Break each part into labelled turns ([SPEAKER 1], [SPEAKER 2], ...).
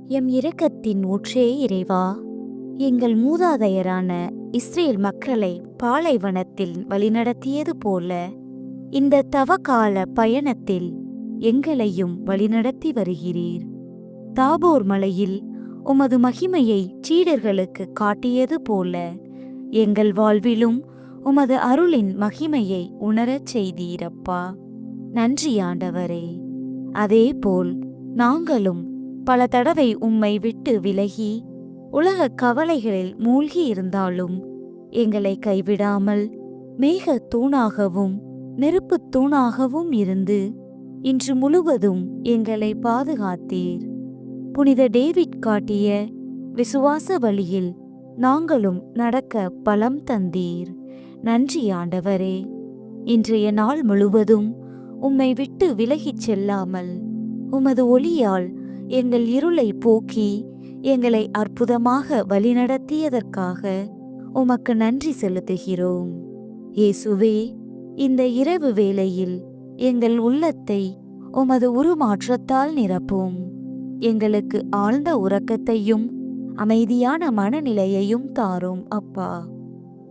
[SPEAKER 1] M இரக்கத்தின் ஊற்றே இறைவா, எங்கள் மூதாதையரான இஸ்ரேல் மக்களை பாலைவனத்தில் வழிநடத்தியது போல இந்த தவகால பயணத்தில் எங்களையும் வழிநடத்தி வருகிறீர். தாபோர் மலையில் உமது மகிமையை சீடர்களுக்கு காட்டியது போல எங்கள் வாழ்விலும் உமது அருளின் மகிமையை உணரச் செய்தீரப்பா. நன்றி ஆண்டவரே. அதேபோல் நாங்களும் பல தடவை உம்மை விட்டு விலகி உலக கவலைகளில் மூழ்கி இருந்தாலும் எங்களை கைவிடாமல் மேக தூணாகவும் நெருப்பு தூணாகவும் இருந்து இன்று முழுவதும் எங்களை பாதுகாத்தீர். புனித டேவிட் காட்டிய விசுவாச வழியில் நாங்களும் நடக்க பலம் தந்தீர். நன்றி ஆண்டவரே. இன்றைய நாள் முழுவதும் உம்மை விட்டு விலகிச் செல்லாமல் உமது ஒளியால் எங்கள் இருளை போக்கி எங்களை அற்புதமாக வழிநடத்தியதற்காக உமக்கு நன்றி செலுத்துகிறோம். இயேசுவே, இந்த இரவு வேளையில் எங்கள் உள்ளத்தை உமது உருமாற்றத்தால் நிரப்பும். எங்களுக்கு ஆழ்ந்த உறக்கத்தையும் அமைதியான மனநிலையையும் தாரும் அப்பா.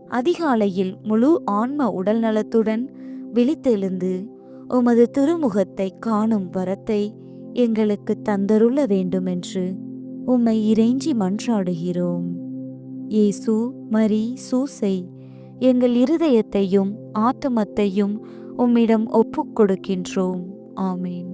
[SPEAKER 1] அதிகாலையில் முழு ஆன்ம உடல் நலத்துடன் விழித்தெழுந்து உமது திருமுகத்தை காணும் வரத்தை எங்களுக்கு தந்தருள வேண்டுமென்று உம்மை இறைஞ்சி மன்றாடுகிறோம். இயேசு, மரி, சூசை, எங்கள் இருதயத்தையும் ஆத்துமத்தையும் உம்மிடம் ஒப்புக் கொடுக்கின்றோம். ஆமீன்.